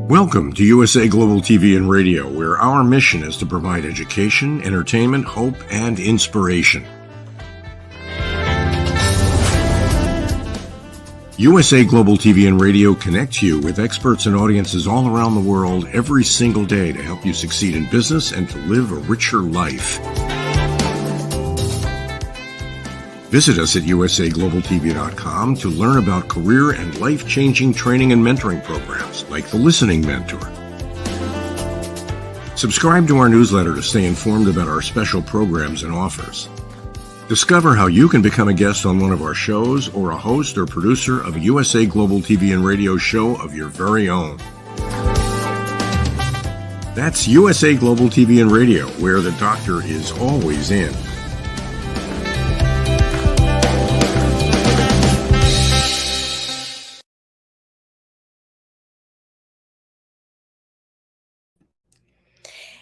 Welcome to USA Global TV and Radio, where our mission is to provide education, entertainment, hope, and inspiration. USA Global TV and Radio connects you with experts and audiences all around the world every single day to help you succeed in business and to live a richer life. Visit us at usaglobaltv.com to learn about career and life-changing training and mentoring programs like the Listening Mentor. Subscribe to our newsletter to stay informed about our special programs and offers. Discover how you can become a guest on one of our shows or a host or producer of a USA Global TV and Radio show of your very own. That's USA Global TV and Radio, where the doctor is always in.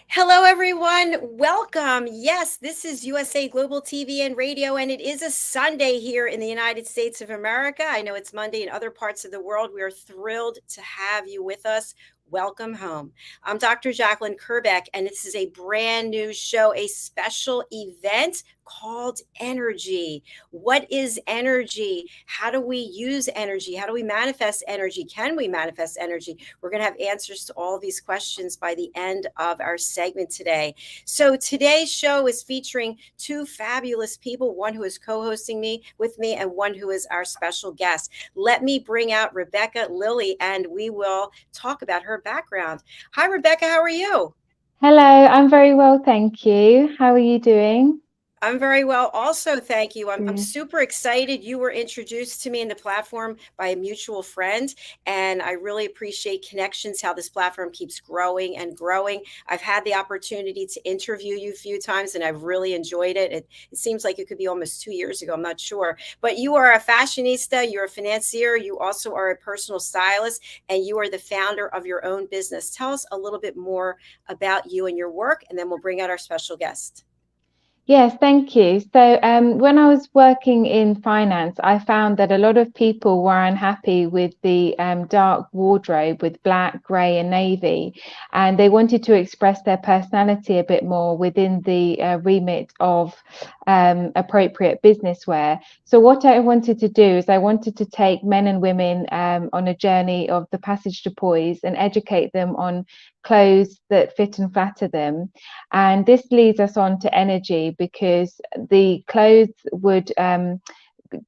Hello, everyone. Welcome. Yes, this is USA Global TV and Radio, and it is a Sunday here in the United States of America. I know it's Monday in other parts of the world. We are thrilled to have you with us. Welcome home. I'm Dr. Jacalyn Kerbeck, and this is a brand new show, a special event called Energy. What is energy? How do we use energy? How do we manifest energy? Can we manifest energy? We're going to have answers to all these questions by the end of our segment today. So today's show is featuring two fabulous people, one who is co-hosting with me and one who is our special guest. Let me bring out Rebecca Lilley, and we will talk about her background. Hi, Rebecca. How are you? Hello, I'm very well, thank you. How are you doing? I'm very well. Also, thank you. I'm super excited. You were introduced to me in the platform by a mutual friend, and I really appreciate connections, how this platform keeps growing and growing. I've had the opportunity to interview you a few times, and I've really enjoyed it. It seems like it could be almost 2 years ago. I'm not sure. But you are a fashionista. You're a financier. You also are a personal stylist, and you are the founder of your own business. Tell us a little bit more about you and your work, and then we'll bring out our special guest. Yes, thank you. So when I was working in finance, I found that a lot of people were unhappy with the dark wardrobe with black, grey and navy, and they wanted to express their personality a bit more within the remit of appropriate business wear. So what I wanted to do is I wanted to take men and women on a journey of the passage to poise and educate them on clothes that fit and flatter them. And this leads us on to energy, because the clothes would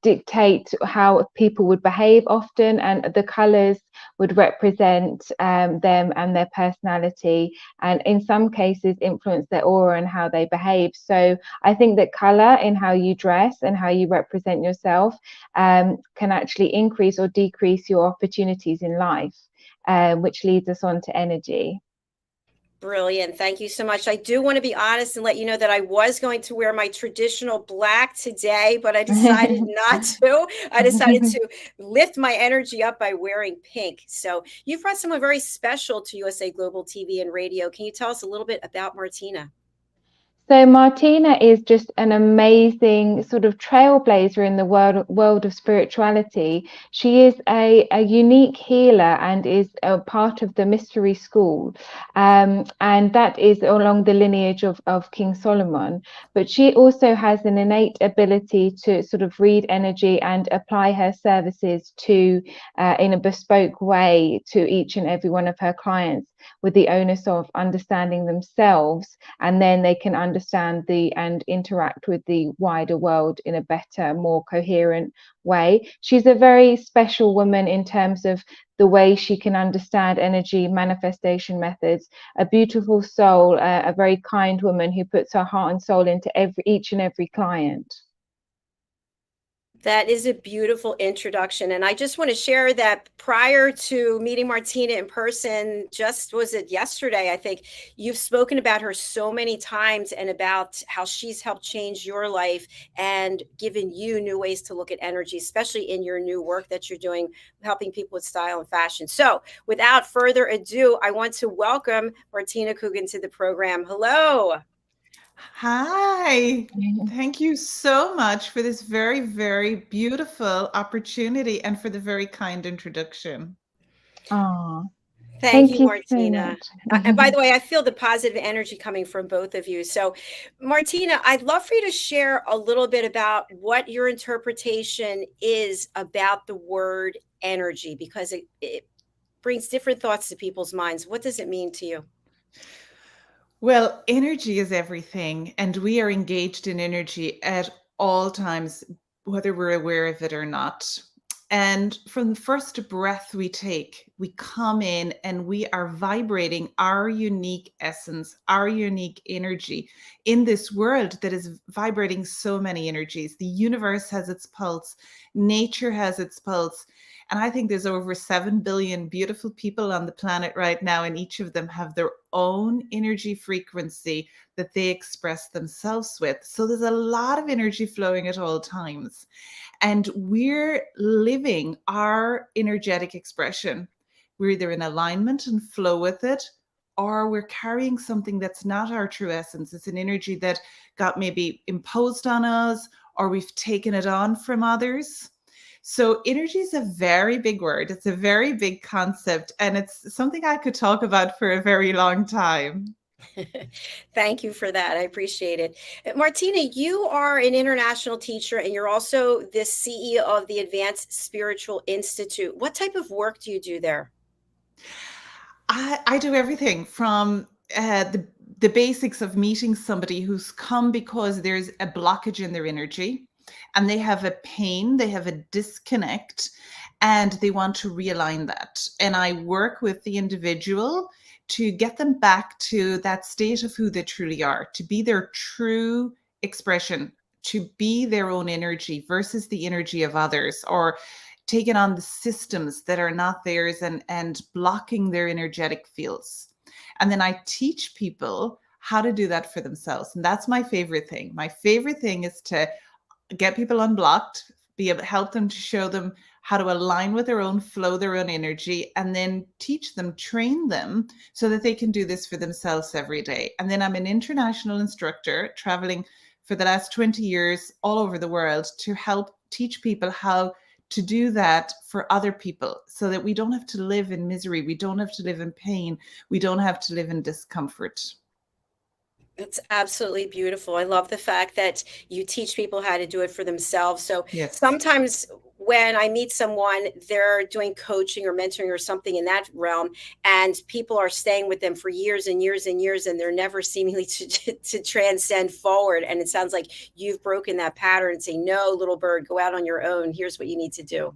dictate how people would behave often, and the colors would represent them and their personality, and in some cases influence their aura and how they behave. So I think that color in how you dress and how you represent yourself can actually increase or decrease your opportunities in life, which leads us on to energy. Brilliant. Thank you so much. I do want to be honest and let you know that I was going to wear my traditional black today, but I decided not to. I decided to lift my energy up by wearing pink. So you've brought someone very special to USA Global TV and Radio. Can you tell us a little bit about Martina? So Martina is just an amazing sort of trailblazer in the world of spirituality. She is a unique healer and is a part of the mystery school. And that is along the lineage of King Solomon. But she also has an innate ability to sort of read energy and apply her services to in a bespoke way to each and every one of her clients, with the onus of understanding themselves, and then they can understand and interact with the wider world in a better, more coherent way. She's a very special woman in terms of the way she can understand energy manifestation methods, a beautiful soul, a very kind woman who puts her heart and soul into each and every client. That is a beautiful introduction. And I just want to share that prior to meeting Martina in person, was it yesterday, I think, you've spoken about her so many times and about how she's helped change your life and given you new ways to look at energy, especially in your new work that you're doing, helping people with style and fashion. So without further ado, I want to welcome Martina Coogan to the program. Hello. Hi, thank you so much for this very, very beautiful opportunity and for the very kind introduction. Oh, Thank Thank you, you so Martina. And by much. the way, I feel the positive energy coming from both of you. So, Martina, I'd love for you to share a little bit about what your interpretation is about the word energy, because it brings different thoughts to people's minds. What does it mean to you? Well, energy is everything, and we are engaged in energy at all times, whether we're aware of it or not. And from the first breath we take, we come in and we are vibrating our unique essence, our unique energy in this world that is vibrating so many energies. The universe has its pulse, nature has its pulse. And I think there's over 7 billion beautiful people on the planet right now, and each of them have their own energy frequency that they express themselves with. So there's a lot of energy flowing at all times. And we're living our energetic expression. We're either in alignment and flow with it, or we're carrying something that's not our true essence. It's an energy that got maybe imposed on us, or we've taken it on from others. So energy is a very big word. It's a very big concept, and it's something I could talk about for a very long time. Thank you for that. I appreciate it. Martina, you are an international teacher and you're also the CEO of the Advanced Spiritual Institute. What type of work do you do there? I do everything from the basics of meeting somebody who's come because there's a blockage in their energy and they have a pain, they have a disconnect, and they want to realign that. And I work with the individual to get them back to that state of who they truly are, to be their true expression, to be their own energy versus the energy of others, or taking on the systems that are not theirs and blocking their energetic fields. And then I teach people how to do that for themselves. And that's my favorite thing. My favorite thing is to get people unblocked, be able to help them, to show them how to align with their own flow, their own energy, and then teach them, train them so that they can do this for themselves every day. And then I'm an international instructor traveling for the last 20 years all over the world to help teach people how to do that for other people so that we don't have to live in misery. We don't have to live in pain. We don't have to live in discomfort. It's absolutely beautiful. I love the fact that you teach people how to do it for themselves. So Yes. sometimes when I meet someone, they're doing coaching or mentoring or something in that realm, and people are staying with them for years and years and years, and they're never seemingly to transcend forward. And it sounds like you've broken that pattern and say, no, little bird, go out on your own. Here's what you need to do.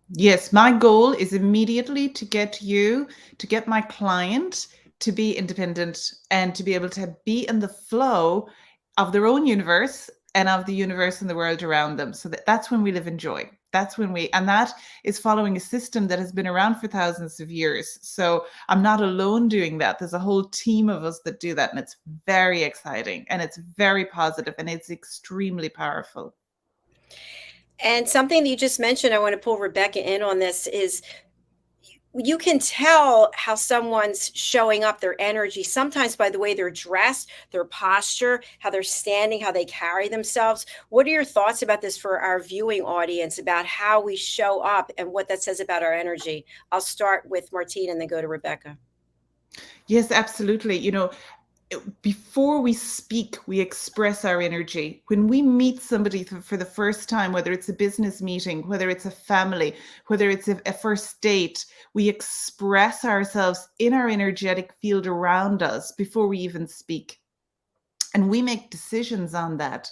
Yes, my goal is immediately to get my client to be independent and to be able to be in the flow of their own universe and of the universe and the world around them. So that's when we live in joy. That's when and that is following a system that has been around for thousands of years. So I'm not alone doing that. There's a whole team of us that do that. And it's very exciting and it's very positive and it's extremely powerful. And something that you just mentioned, I want to pull Rebecca in on this, is you can tell how someone's showing up, their energy, sometimes by the way they're dressed, their posture, how they're standing, how they carry themselves. What are your thoughts about this for our viewing audience, about how we show up and what that says about our energy? I'll start with Martina and then go to Rebecca. Yes, absolutely. Before we speak, we express our energy. When we meet somebody for the first time, whether it's a business meeting, whether it's a family, whether it's a first date, we express ourselves in our energetic field around us before we even speak. And we make decisions on that.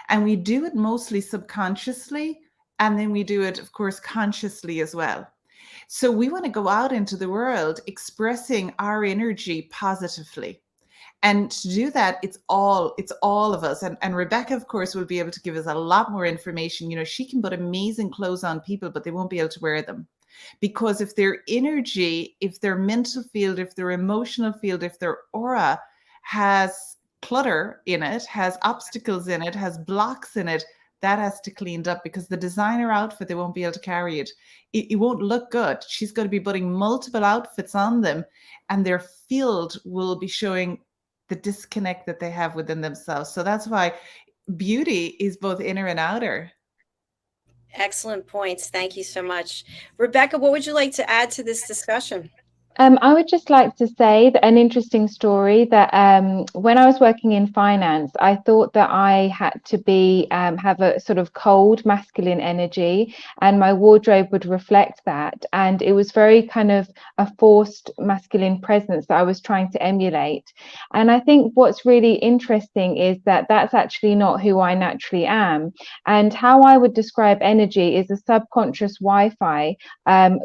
And we do it mostly subconsciously. And then we do it, of course, consciously as well. So we want to go out into the world expressing our energy positively. And to do that, it's all of us. And Rebecca, of course, will be able to give us a lot more information. She can put amazing clothes on people, but they won't be able to wear them. Because if their energy, if their mental field, if their emotional field, if their aura has clutter in it, has obstacles in it, has blocks in it, that has to cleaned up, because the designer outfit, they won't be able to carry it. It won't look good. She's going to be putting multiple outfits on them, and their field will be showing the disconnect that they have within themselves. So that's why beauty is both inner and outer. Excellent points. Thank you so much. Rebecca, what would you like to add to this discussion? I would just like to say that an interesting story that when I was working in finance, I thought that I had to be have a sort of cold masculine energy, and my wardrobe would reflect that. And it was very kind of a forced masculine presence that I was trying to emulate. And I think what's really interesting is that that's actually not who I naturally am. And how I would describe energy is a subconscious Wi-Fi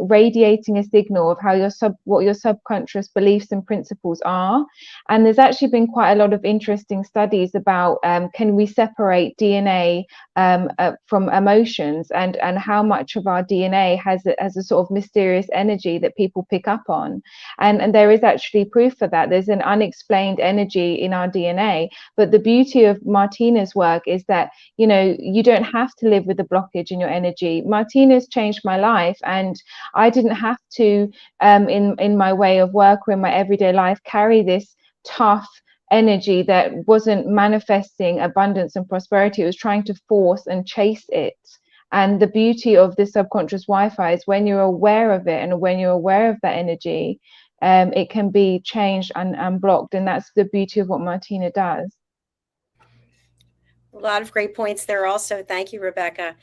radiating a signal of how what your subconscious beliefs and principles are. And there's actually been quite a lot of interesting studies about can we separate DNA from emotions, and how much of our DNA has a sort of mysterious energy that people pick up on. And there is actually proof for that. There's an unexplained energy in our DNA. But the beauty of Martina's work is that, you know, you don't have to live with a blockage in your energy. Martina's changed my life, and I didn't have to, in my way of work or in my everyday life, carry this tough energy that wasn't manifesting abundance and prosperity. It was trying to force and chase it. And the beauty of this subconscious Wi-Fi is when you're aware of it, and when you're aware of that energy, it can be changed and blocked. And that's the beauty of what Martina does. A lot of great points there also. Thank you, Rebecca.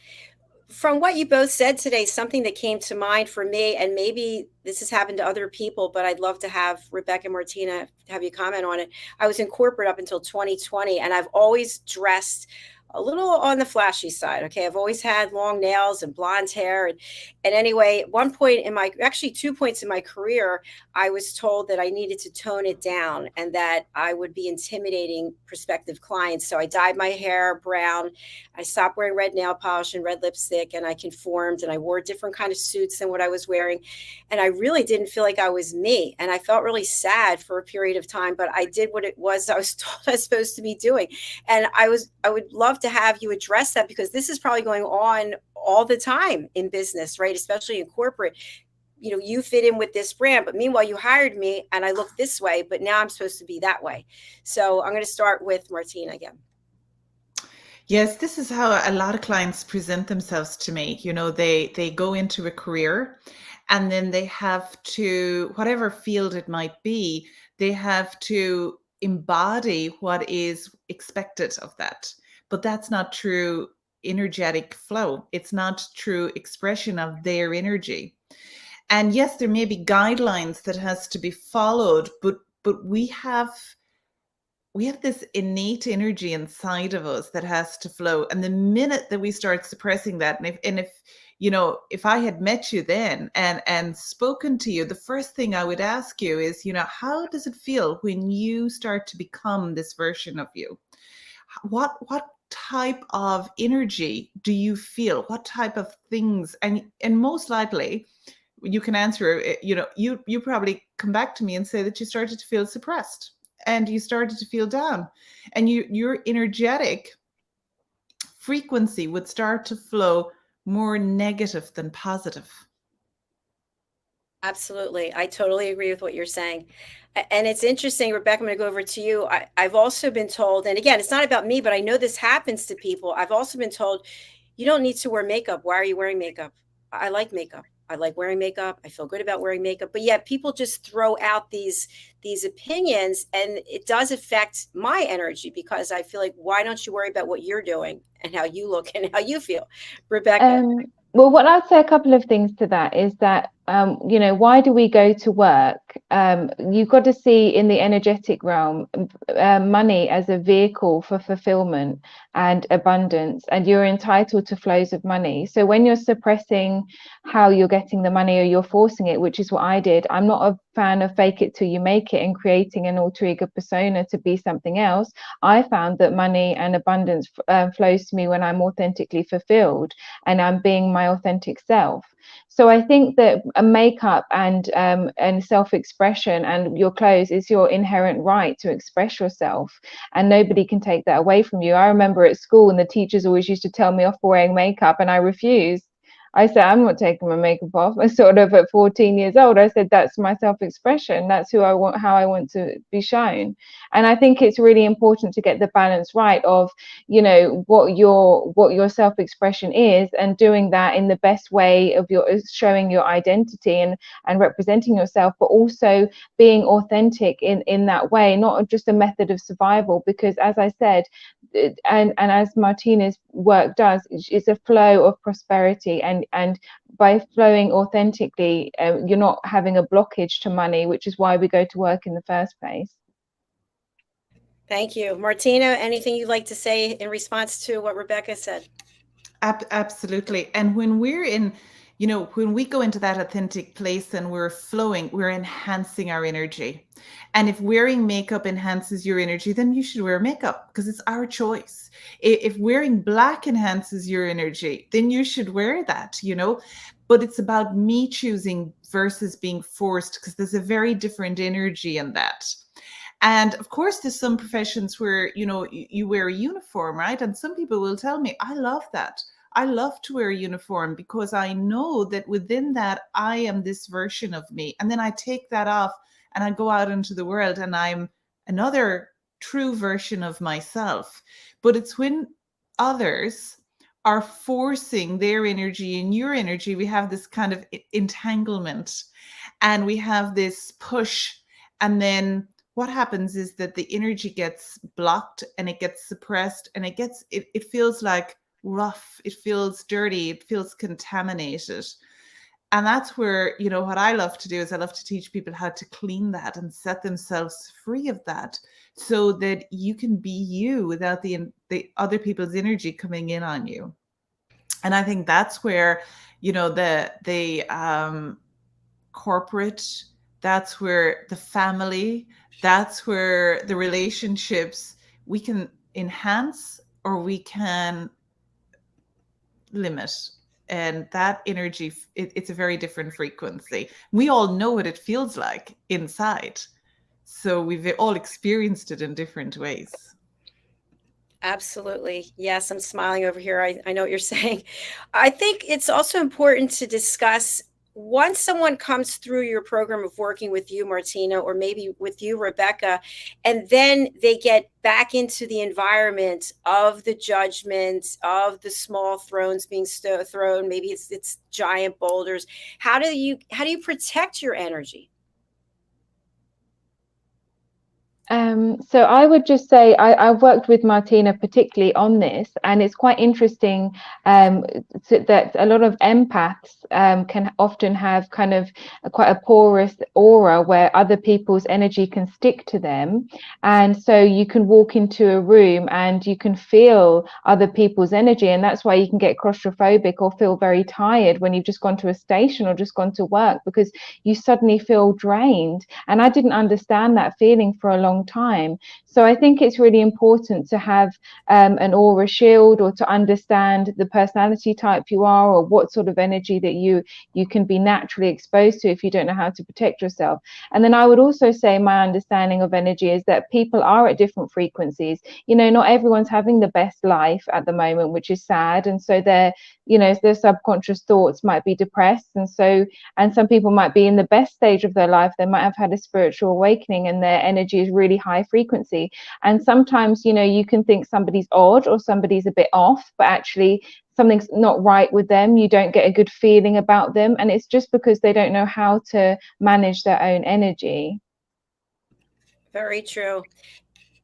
From what you both said today, something that came to mind for me, and maybe this has happened to other people, but I'd love to have Rebecca and Martina have you comment on it. I was in corporate up until 2020, and I've always dressed a little on the flashy side. Okay. I've always had long nails and blonde hair. And anyway, at one point in my, actually 2 points in my career, I was told that I needed to tone it down and that I would be intimidating prospective clients. So I dyed my hair brown. I stopped wearing red nail polish and red lipstick, and I conformed, and I wore different kind of suits than what I was wearing. And I really didn't feel like I was me. And I felt really sad for a period of time, but I did what it was I was told I was supposed to be doing. And I would love to have you address that, because this is probably going on all the time in business, right? Especially in corporate. You know, you fit in with this brand, but meanwhile you hired me and I look this way, but now I'm supposed to be that way. So I'm going to start with Martina again. Yes, this is how a lot of clients present themselves to me. You know, they go into a career, and then they have to, whatever field it might be, they have to embody what is expected of that. But that's not true energetic flow. It's not true expression of their energy. And yes, there may be guidelines that has to be followed, but we have this innate energy inside of us that has to flow. And the minute that we start suppressing that, and if you know, if I had met you then and spoken to you, the first thing I would ask you is, you know, how does it feel when you start to become this version of you? What type of energy do you feel? What type of things? And most likely you can answer, you know, you probably come back to me and say that you started to feel suppressed and you started to feel down, and your energetic frequency would start to flow more negative than positive. Absolutely. I totally agree with what you're saying. And it's interesting, Rebecca, I'm going to go over to you. I've also been told, and again, it's not about me, but I know this happens to people. I've also been told, you don't need to wear makeup. Why are you wearing makeup? I like makeup. I like wearing makeup. I feel good about wearing makeup. But yet people just throw out these opinions, and it does affect my energy, because I feel like, why don't you worry about what you're doing and how you look and how you feel? Rebecca. Well, what I'd say, a couple of things to that is that, you know, why do we go to work? You've got to see in the energetic realm, money as a vehicle for fulfillment and abundance, and you're entitled to flows of money. So when you're suppressing how you're getting the money, or you're forcing it, which is what I did, I'm not a fan of fake it till you make it and creating an alter ego persona to be something else. I found that money and abundance flows to me when I'm authentically fulfilled and I'm being my authentic self. So I think that a makeup and self-expression and your clothes is your inherent right to express yourself, and nobody can take that away from you. I remember at school, and the teachers always used to tell me off for wearing makeup, and I refused. I said, I'm not taking my makeup off. I sort of at 14 years old, I said, that's my self-expression. That's who I want, how I want to be shown. And I think it's really important to get the balance right of, you know, what your self-expression is, and doing that in the best way of your showing your identity and representing yourself, but also being authentic in that way, not just a method of survival. Because as I said, and as Martina's work does, it's a flow of prosperity, and by flowing authentically, you're not having a blockage to money, which is why we go to work in the first place. Thank you. Martina, anything you'd like to say in response to what Rebecca said? Absolutely. And when we're in, you know, when we go into that authentic place and we're flowing, we're enhancing our energy. And if wearing makeup enhances your energy, then you should wear makeup, because it's our choice. If wearing black enhances your energy, then you should wear that, you know. But it's about me choosing versus being forced, because there's a very different energy in that. And of course, there's some professions where, you know, you wear a uniform, right? And some people will tell me, I love that. I love to wear a uniform because I know that within that, I am this version of me. And then I take that off and I go out into the world and I'm another true version of myself. But it's when others are forcing their energy and your energy, we have this kind of entanglement and we have this push. And then what happens is that the energy gets blocked and it gets suppressed, and it feels like rough, it feels dirty, it feels contaminated. And that's where, you know, what I love to do is I love to teach people how to clean that and set themselves free of that, so that you can be you without the other people's energy coming in on you. And I think that's where, you know, the corporate, that's where the family, that's where the relationships, we can enhance or we can limit. And that energy, it's a very different frequency. We all know what it feels like inside. So we've all experienced it in different ways. Absolutely. Yes, I'm smiling over here. I know what you're saying. I think it's also important to discuss, once someone comes through your program of working with you, Martina, or maybe with you, Rebecca, and then they get back into the environment of the judgments, of the small thrones being thrown, maybe it's giant boulders. How do you protect your energy? So I would just say I've worked with Martina particularly on this, and it's quite interesting that a lot of empaths can often have kind of quite a porous aura where other people's energy can stick to them. And so you can walk into a room and you can feel other people's energy, and that's why you can get claustrophobic or feel very tired when you've just gone to a station or just gone to work, because you suddenly feel drained. And I didn't understand that feeling for a long time. So I think it's really important to have an aura shield, or to understand the personality type you are, or what sort of energy that you can be naturally exposed to if you don't know how to protect yourself. And then I would also say my understanding of energy is that people are at different frequencies. You know, not everyone's having the best life at the moment, which is sad. And so their subconscious thoughts might be depressed. And some people might be in the best stage of their life. They might have had a spiritual awakening and their energy is really high frequency. And sometimes, you know, you can think somebody's odd or somebody's a bit off, but actually something's not right with them. You don't get a good feeling about them. And it's just because they don't know how to manage their own energy. Very true.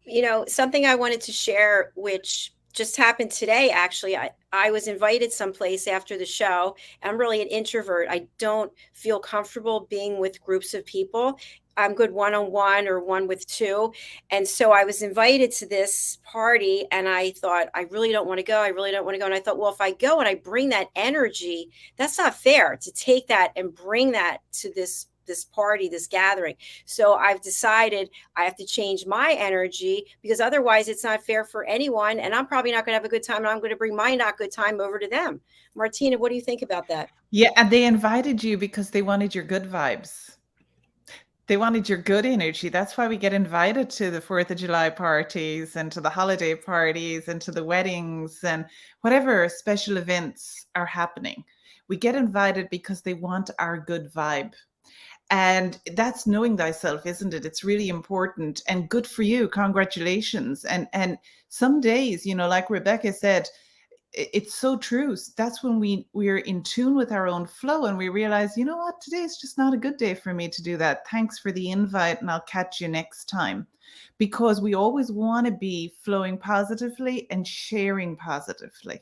You know, something I wanted to share, which just happened today, actually. I was invited someplace after the show. I'm really an introvert. I don't feel comfortable being with groups of people. I'm good one-on-one or one with two. And so I was invited to this party and I thought, I really don't want to go. I really don't want to go. And I thought, well, if I go and I bring that energy, that's not fair to take that and bring that to this party, this gathering. So I've decided I have to change my energy, because otherwise it's not fair for anyone. And I'm probably not going to have a good time. And I'm going to bring my not good time over to them. Martina, what do you think about that? Yeah. And they invited you because they wanted your good vibes. They wanted your good energy. That's why we get invited to the 4th of July parties and to the holiday parties and to the weddings and whatever special events are happening. We get invited because they want our good vibe. And that's knowing thyself, isn't it? It's really important, and good for you. Congratulations. And some days, you know, like Rebecca said, it's so true. That's when we're in tune with our own flow and we realize, you know what, today's just not a good day for me to do that. Thanks for the invite, and I'll catch you next time. Because we always want to be flowing positively and sharing positively.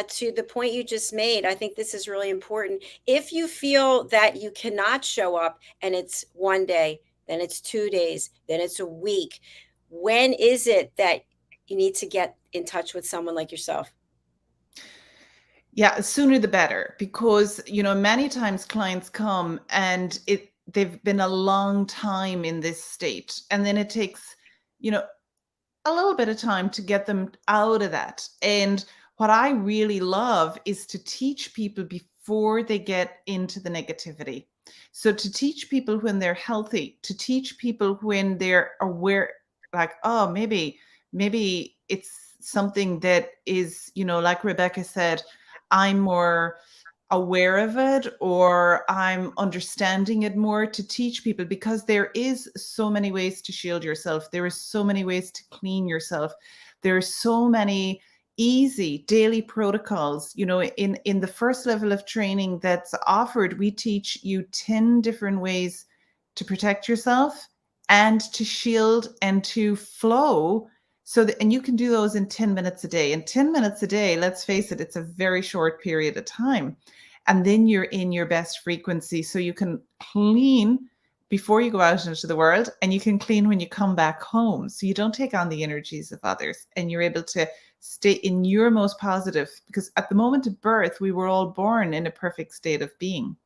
To the point you just made, I think this is really important. If you feel that you cannot show up and it's one day, then it's 2 days, then it's a week, when is it that you need to get in touch with someone like yourself? Yeah, sooner the better, because, you know, many times clients come and they've been a long time in this state, and then it takes, you know, a little bit of time to get them out of that. And what I really love is to teach people before they get into the negativity. So to teach people when they're healthy, to teach people when they're aware, like, oh, maybe it's something that is, you know, like Rebecca said, I'm more aware of it, or I'm understanding it more, to teach people, because there is so many ways to shield yourself. There is so many ways to clean yourself. There are so many easy daily protocols. You know, in the first level of training that's offered, we teach you 10 different ways to protect yourself and to shield and to flow. So that, and you can do those in 10 minutes a day. And 10 minutes a day, let's face it, it's a very short period of time. And then you're in your best frequency. So you can clean before you go out into the world, and you can clean when you come back home. So you don't take on the energies of others, and you're able to stay in your most positive, because at the moment of birth, we were all born in a perfect state of being.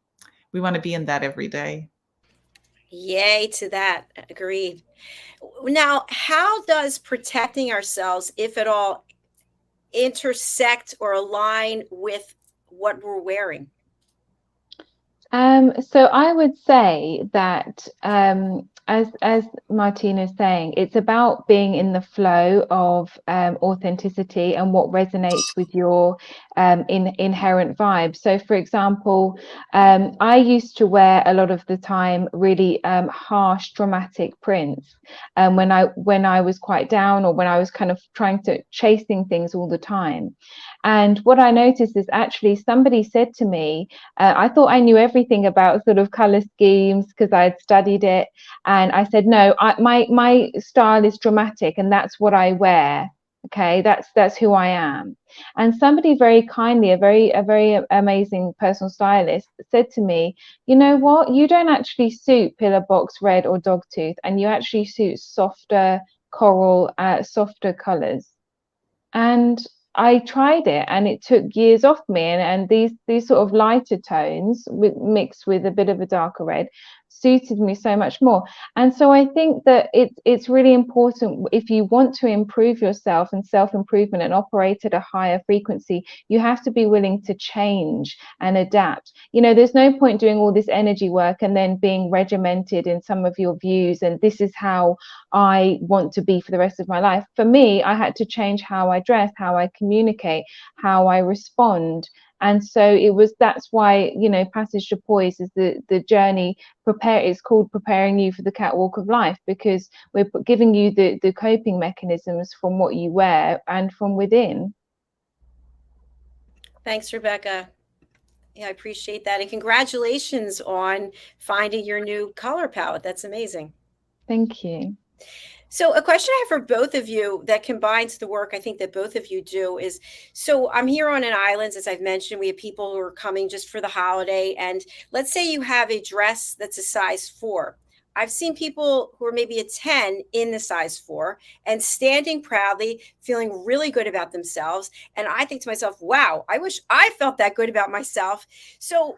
We want to be in that every day. Yay to that. Agreed. Now, how does protecting ourselves, if at all, intersect or align with what we're wearing? So I would say that, as Martina is saying, it's about being in the flow of authenticity and what resonates with your inherent vibe. So, for example, I used to wear a lot of the time really harsh, dramatic prints when I was quite down, or when I was kind of chasing things all the time. And what I noticed is, actually, somebody said to me, I thought I knew everything about sort of color schemes because I had studied it, and I said, no, my style is dramatic, and that's what I wear. Okay, that's who I am. And somebody very kindly, a very amazing personal stylist, said to me, you know what, you don't actually suit pillar box red or dogtooth, and you actually suit softer coral, softer colors. And I tried it, and it took years off me, and these sort of lighter tones mixed with a bit of a darker red suited me so much more. And so I think that it's really important, if you want to improve yourself and self-improvement and operate at a higher frequency, you have to be willing to change and adapt. You know, there's no point doing all this energy work and then being regimented in some of your views, and this is how I want to be for the rest of my life. For me, I had to change how I dress, how I communicate, how I respond. And so that's why, you know, Passage to Poise is the journey. It's called Preparing You for the Catwalk of Life, because we're giving you the coping mechanisms from what you wear and from within. Thanks, Rebecca. Yeah, I appreciate that. And congratulations on finding your new color palette. That's amazing. Thank you. So a question I have for both of you that combines the work I think that both of you do is, so I'm here on an island, as I've mentioned, we have people who are coming just for the holiday. And let's say you have a dress that's a size 4. I've seen people who are maybe a 10 in the size 4 and standing proudly, feeling really good about themselves. And I think to myself, wow, I wish I felt that good about myself. So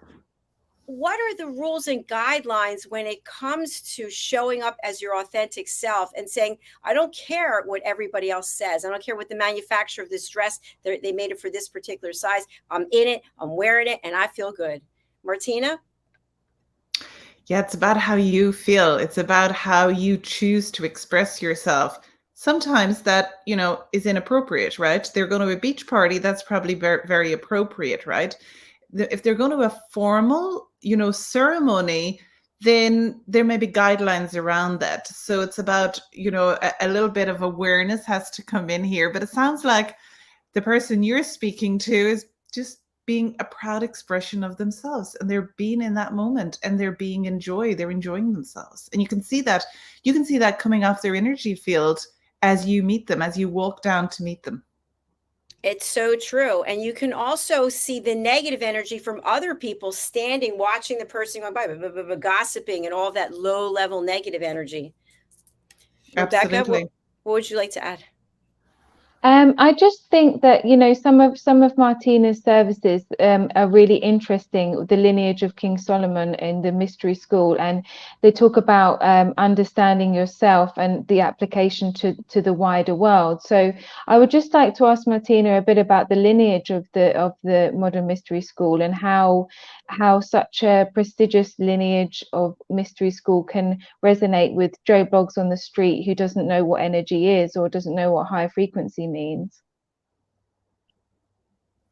what are the rules and guidelines when it comes to showing up as your authentic self and saying, I don't care what everybody else says. I don't care what the manufacturer of this dress, they made it for this particular size. I'm in it, I'm wearing it, and I feel good. Martina? Yeah, it's about how you feel. It's about how you choose to express yourself. sometimes that, is inappropriate, right? They're going to a beach party, that's probably very, very appropriate, right? If they're going to a formal, ceremony, then there may be guidelines around that. So it's about, a little bit of awareness has to come in here. But it sounds like the person you're speaking to is just being a proud expression of themselves, and they're being in that moment, and they're enjoying themselves. And you can see that coming off their energy field as you meet them, as you walk down to meet them. It's so true. And you can also see the negative energy from other people standing, watching the person going by, gossiping, and all that low level negative energy. Rebecca, Absolutely. what would you like to add? I just think that, some of Martina's services are really interesting. The lineage of King Solomon in the Mystery School, and they talk about understanding yourself and the application to the wider world. So I would just like to ask Martina a bit about the lineage of the Modern Mystery School, and how such a prestigious lineage of Mystery School can resonate with Joe Bloggs on the street, who doesn't know what energy is or doesn't know what high frequency means.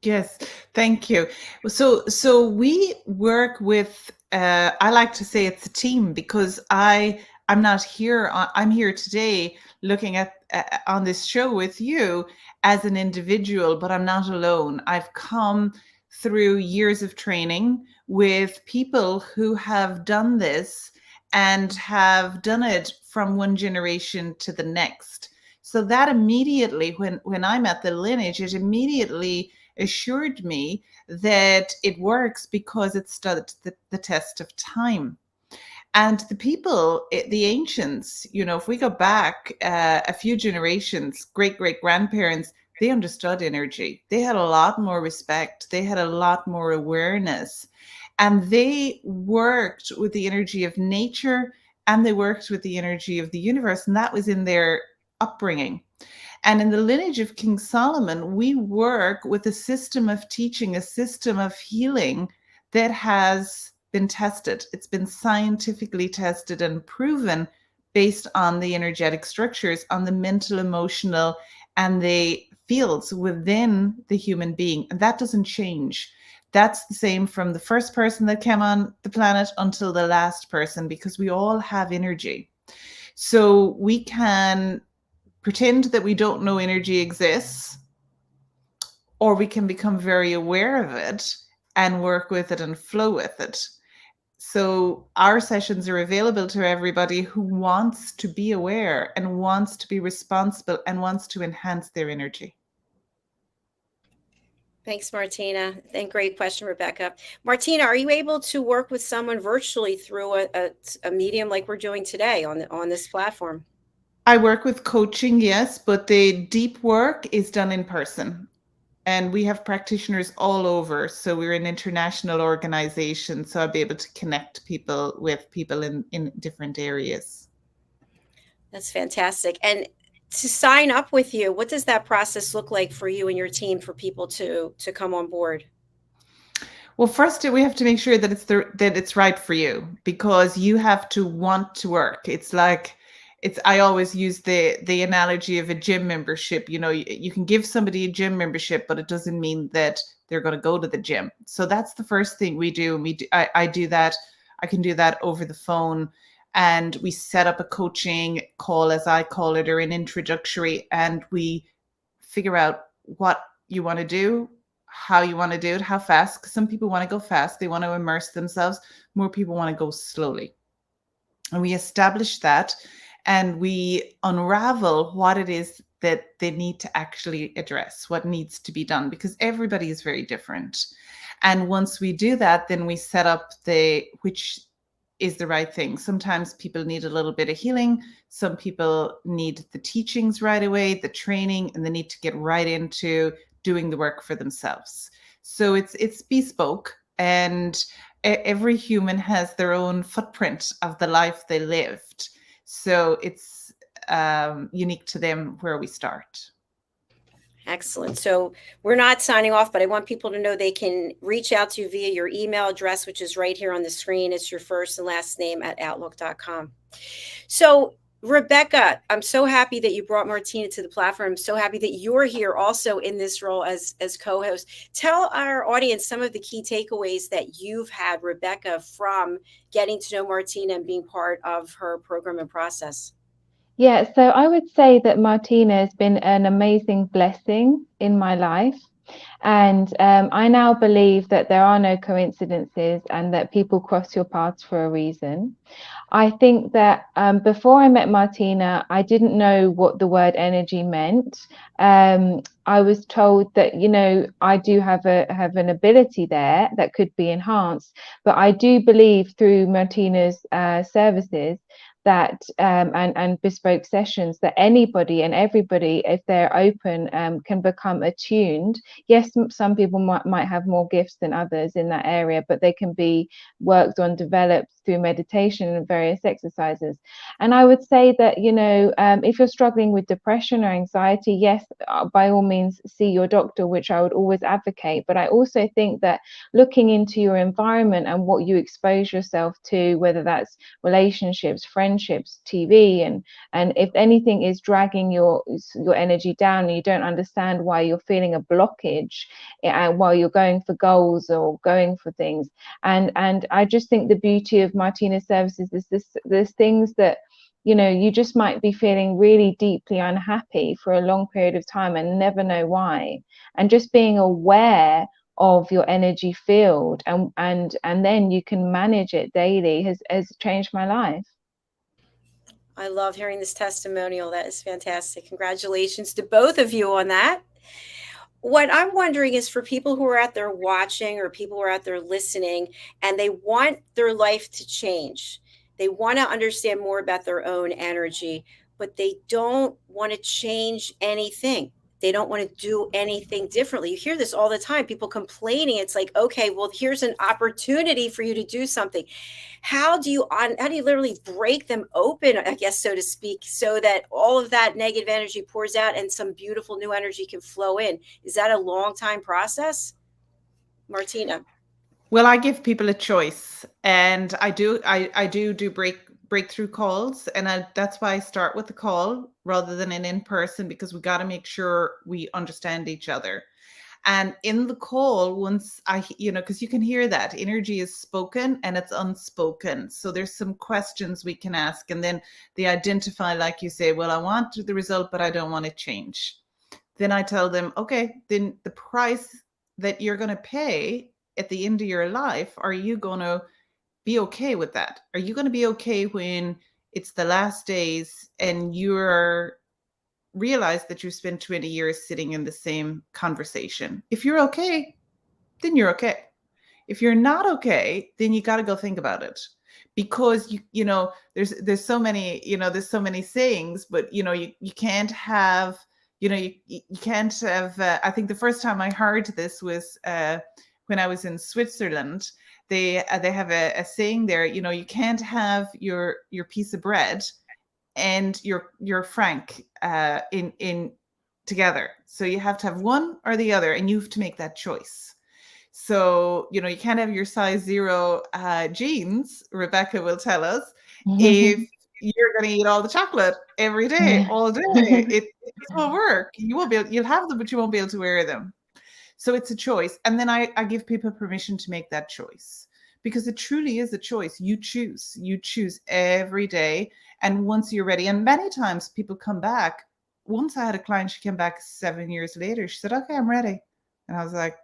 Yes, thank you. So we work with, I like to say it's a team, because I'm not here, I'm here today looking at on this show with you as an individual, but I'm not alone. I've come through years of training with people who have done this and have done it from one generation to the next. So that immediately, when I'm at the lineage, it immediately assured me that it works, because it stood the test of time. And the people, the ancients, if we go back a few generations, great-great-grandparents, they understood energy. They had a lot more respect. They had a lot more awareness. And they worked with the energy of nature, and they worked with the energy of the universe. And that was in their upbringing. And in the lineage of King Solomon, we work with a system of teaching, a system of healing that has been tested. It's been scientifically tested and proven based on the energetic structures, on the mental, emotional, and the fields within the human being. And that doesn't change. That's the same from the first person that came on the planet until the last person, because we all have energy. So we can pretend that we don't know energy exists, or we can become very aware of it and work with it and flow with it. So our sessions are available to everybody who wants to be aware and wants to be responsible and wants to enhance their energy. Thanks, Martina. And great question, Rebecca. Martina, are you able to work with someone virtually through a medium like we're doing today on this platform? I work with coaching, yes, but the deep work is done in person. And we have practitioners all over. So we're an international organization. So I'll be able to connect people with people in different areas. That's fantastic. And to sign up with you, what does that process look like for you and your team, for people to come on board? Well, first we have to make sure that it's right for you, because you have to want to work. I always use the analogy of a gym membership. You can give somebody a gym membership, but it doesn't mean that they're going to go to the gym. So that's the first thing we do. I do that. I can do that over the phone. And we set up a coaching call, as I call it, or an introductory, and we figure out what you want to do, how you want to do it, how fast. Because some people want to go fast. They want to immerse themselves. More people want to go slowly. And we establish that, and we unravel what it is that they need to actually address, what needs to be done, because everybody is very different. And once we do that, then we set up which is the right thing. Sometimes people need a little bit of healing. Some people need the teachings right away, the training, and they need to get right into doing the work for themselves. So it's bespoke, and every human has their own footprint of the life they lived. So it's unique to them where we start. Excellent. So we're not signing off, but I want people to know they can reach out to you via your email address, which is right here on the screen. It's your first and last name @outlook.com. So Rebecca, I'm so happy that you brought Martina to the platform. I'm so happy that you're here also in this role as co-host. Tell our audience some of the key takeaways that you've had, Rebecca, from getting to know Martina and being part of her program and process. Yeah, so I would say that Martina has been an amazing blessing in my life. And I now believe that there are no coincidences and that people cross your paths for a reason. I think that before I met Martina, I didn't know what the word energy meant. I was told that, you know, I do have an ability there that could be enhanced, but I do believe through Martina's services that and bespoke sessions that anybody and everybody, if they're open, can become attuned. Yes, some people might have more gifts than others in that area, but they can be worked on, developed through meditation and various exercises. And I would say that, you know, if you're struggling with depression or anxiety, yes, by all means see your doctor, which I would always advocate. But I also think that looking into your environment and what you expose yourself to, whether that's relationships, friendships, TV, and if anything is dragging your energy down and you don't understand why you're feeling a blockage while you're going for goals or going for things. And I just think the beauty of Martina's services is there's things that, you know, you just might be feeling really deeply unhappy for a long period of time and never know why. And just being aware of your energy field and then you can manage it daily has changed my life. I love hearing this testimonial. That is fantastic. Congratulations to both of you on that. What I'm wondering is for people who are out there watching or people who are out there listening and they want their life to change, they want to understand more about their own energy, but they don't want to change anything. They don't want to do anything differently. You hear this all the time, people complaining. It's like, okay, well, here's an opportunity for you to do something. How do you literally break them open, I guess, so to speak, so that all of that negative energy pours out and some beautiful new energy can flow in? Is that a long time process? Martina. Well, I give people a choice, and I do breakthrough calls, and that's why I start with the call rather than an in-person, because we got to make sure we understand each other. And in the call, once because you can hear that energy is spoken and it's unspoken. So there's some questions we can ask, and then they identify, like you say, well, I want the result, but I don't want to change. Then I tell them, okay, then the price that you're going to pay at the end of your life, are you going to be okay with that? Are you going to be okay when it's the last days and you're realize that you spent 20 years sitting in the same conversation? If you're okay, then you're okay. If you're not okay, then you got to go think about it, because you know there's so many sayings, but you can't have you can't have I think the first time I heard this was when I was in Switzerland. They have a saying there, you can't have your piece of bread and your franc in together. So you have to have one or the other, and you have to make that choice. So you can't have your size 0 jeans, Rebecca will tell us, if you're going to eat all the chocolate every day, all day. It just won't work. You'll have them, but you won't be able to wear them. So it's a choice. And then I give people permission to make that choice, because it truly is a choice. You choose every day. And once you're ready, and many times people come back. Once I had a client, she came back 7 years later. She said, okay, I'm ready. And I was like,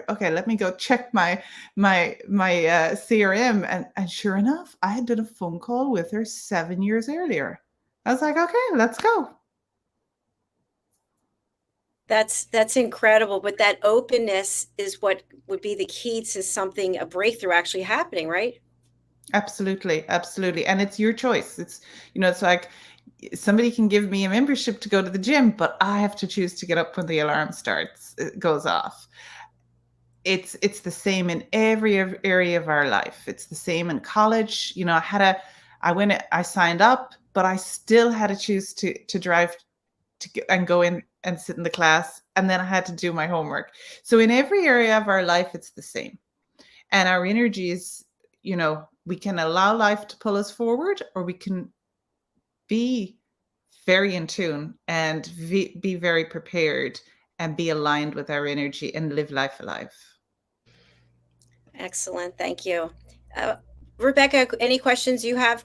okay, let me go check my CRM. And sure enough, I had done a phone call with her 7 years earlier. I was like, okay, let's go. That's incredible. But that openness is what would be the key to a breakthrough actually happening, right? Absolutely. And it's your choice. It's, it's like somebody can give me a membership to go to the gym, but I have to choose to get up when the alarm goes off. It's the same in every area of our life. It's the same in college. I signed up, but I still had to choose to drive and go in and sit in the class. And then I had to do my homework. So in every area of our life, it's the same. And our energies, we can allow life to pull us forward, or we can be very in tune and be very prepared and be aligned with our energy and live life alive. Excellent. Thank you. Rebecca, any questions you have?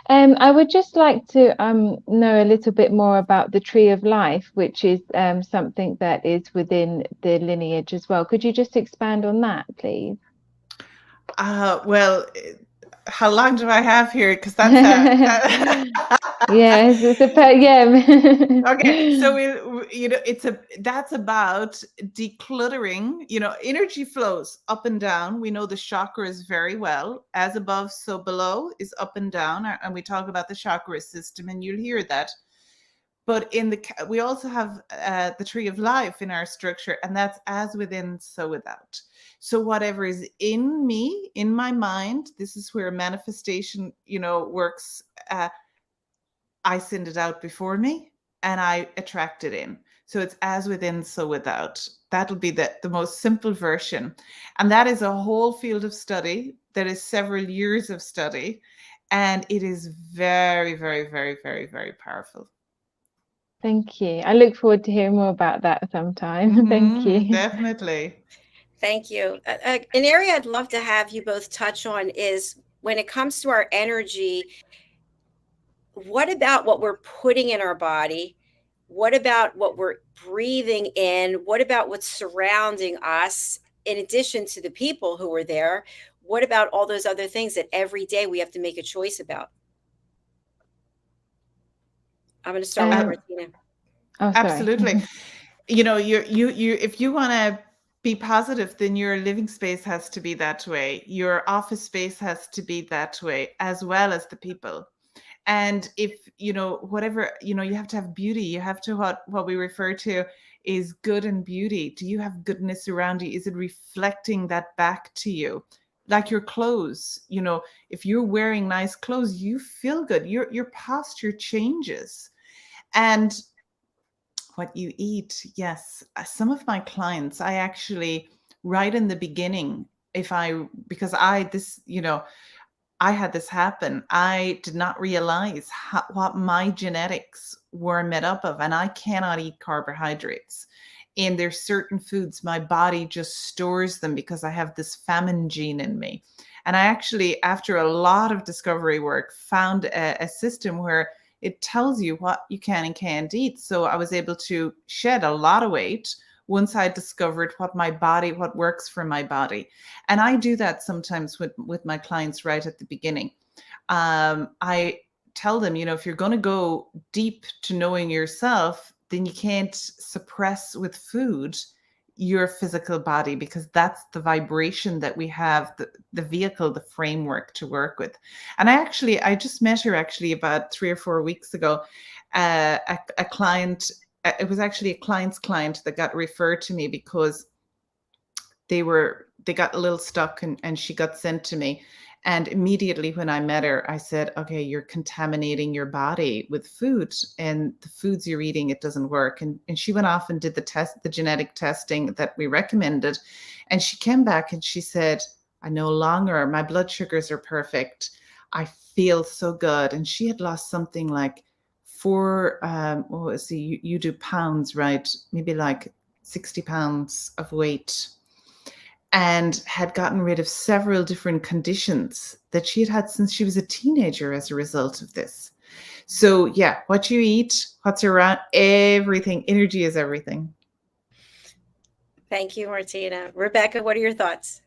I would just like to know a little bit more about the Tree of Life, which is something that is within the lineage as well. Could you just expand on that, please? Well, how long do I have here? Because that's Yes, it's yeah. Okay, so that's about decluttering. Energy flows up and down. We know the chakras very well. As above, so below is up and down, and we talk about the chakra system, and you'll hear that. But we also have the Tree of Life in our structure, and that's as within, so without. So whatever is in me, in my mind, this is where manifestation, works. I send it out before me and I attract it in. So it's as within, so without. That'll be the most simple version. And that is a whole field of study. That is several years of study. And it is very, very, very, very, very powerful. Thank you. I look forward to hearing more about that sometime. Thank you. Definitely. Thank you. An area I'd love to have you both touch on is when it comes to our energy, what about what we're putting in our body? What about what we're breathing in? What about what's surrounding us in addition to the people who are there? What about all those other things that every day we have to make a choice about? I'm going to start with Martina. Oh, absolutely. If you want to be positive, then your living space has to be that way. Your office space has to be that way, as well as the people. And if, whatever, you have to have beauty. You have to, what we refer to is good and beauty. Do you have goodness around you? Is it reflecting that back to you? Like your clothes, if you're wearing nice clothes, you feel good. Your posture changes. And what you eat, yes. Some of my clients, I actually, right in the beginning, because I had this happen. I did not realize what my genetics were made up of, and I cannot eat carbohydrates. And there's certain foods, my body just stores them because I have this famine gene in me. And I actually, after a lot of discovery work, found a system where it tells you what you can and can't eat. So I was able to shed a lot of weight once I discovered what works for my body. And I do that sometimes with my clients right at the beginning. I tell them, if you're going to go deep to knowing yourself, then you can't suppress with food your physical body, because that's the vibration that we have, the vehicle, the framework to work with. And I just met her actually about 3 or 4 weeks ago, a client. It was actually a client's client that got referred to me because they got a little stuck and she got sent to me. And immediately when I met her, I said, okay, you're contaminating your body with food, and the foods you're eating, it doesn't work. And she went off and did the genetic testing that we recommended. And she came back and she said, I no longer, my blood sugars are perfect. I feel so good. And she had lost something like you do pounds, right? Maybe like 60 pounds of weight, and had gotten rid of several different conditions that she had since she was a teenager as a result of this. So yeah, what you eat, what's around, everything, energy is everything. Thank you, Martina. Rebecca, what are your thoughts?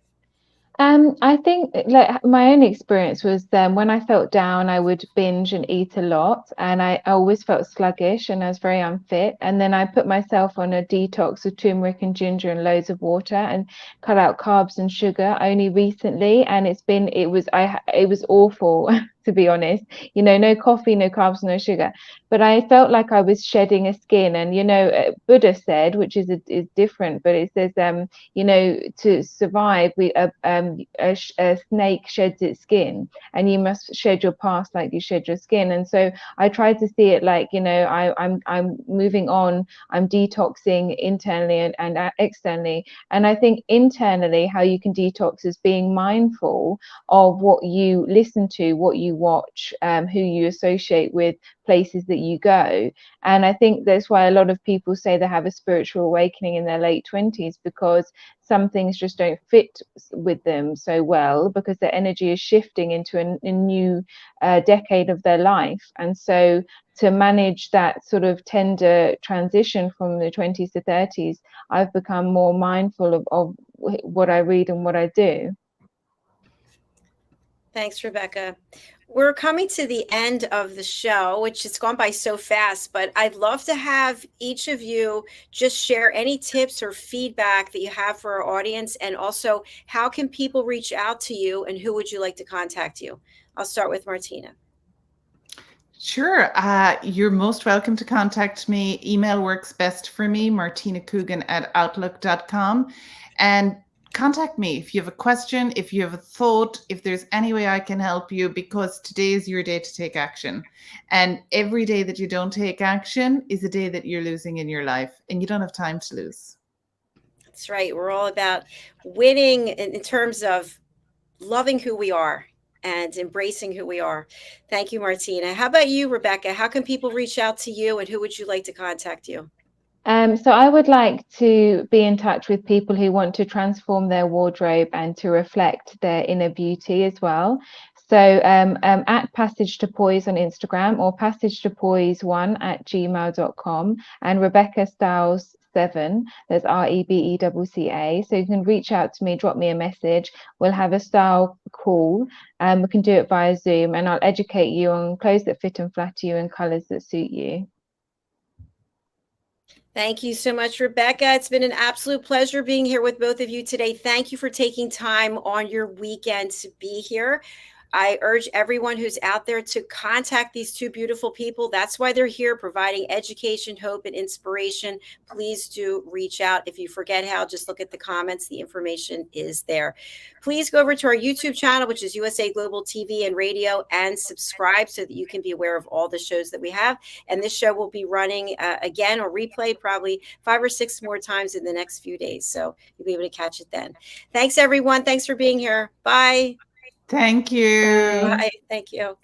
I think like my own experience was when I felt down, I would binge and eat a lot, and I always felt sluggish and I was very unfit. And then I put myself on a detox of turmeric and ginger and loads of water and cut out carbs and sugar only recently. And it was awful. To be honest, no coffee, no carbs, no sugar, but I felt like I was shedding a skin. And Buddha said, which is different, but it says to survive, a snake sheds its skin, and you must shed your past like you shed your skin. And so I try to see it like, I'm moving on, I'm detoxing internally and externally. And I think internally, how you can detox is being mindful of what you listen to, what you you watch, who you associate with, places that you go. And I think that's why a lot of people say they have a spiritual awakening in their late 20s, because some things just don't fit with them so well, because their energy is shifting into a new decade of their life. And so to manage that sort of tender transition from the 20s to 30s, I've become more mindful of what I read and what I do. Thanks, Rebecca. We're coming to the end of the show, which has gone by so fast, but I'd love to have each of you just share any tips or feedback that you have for our audience. And also, how can people reach out to you, and who would you like to contact you? I'll start with Martina. Sure. You're most welcome to contact me. Email works best for me, martinacoogan@outlook.com. And contact me if you have a question, if you have a thought, if there's any way I can help you, because today is your day to take action. And every day that you don't take action is a day that you're losing in your life, and you don't have time to lose. That's right. We're all about winning in terms of loving who we are and embracing who we are. Thank you, Martina. How about you, Rebecca? How can people reach out to you, and who would you like to contact you? So I would like to be in touch with people who want to transform their wardrobe and to reflect their inner beauty as well. So at Passage to Poise on Instagram, or passagetopoise1@gmail.com, and Rebecca Styles 7, there's REBECCA. So you can reach out to me, drop me a message. We'll have a style call. We can do it via Zoom, and I'll educate you on clothes that fit and flatter you and colors that suit you. Thank you so much, Rebecca. It's been an absolute pleasure being here with both of you today. Thank you for taking time on your weekend to be here. I urge everyone who's out there to contact these two beautiful people. That's why they're here, providing education, hope, and inspiration. Please do reach out. If you forget how, just look at the comments. The information is there. Please go over to our YouTube channel, which is USA Global TV and Radio, and subscribe so that you can be aware of all the shows that we have. And this show will be running again, or replayed probably 5 or 6 more times in the next few days. So you'll be able to catch it then. Thanks, everyone. Thanks for being here. Bye. Thank you. Bye. Thank you.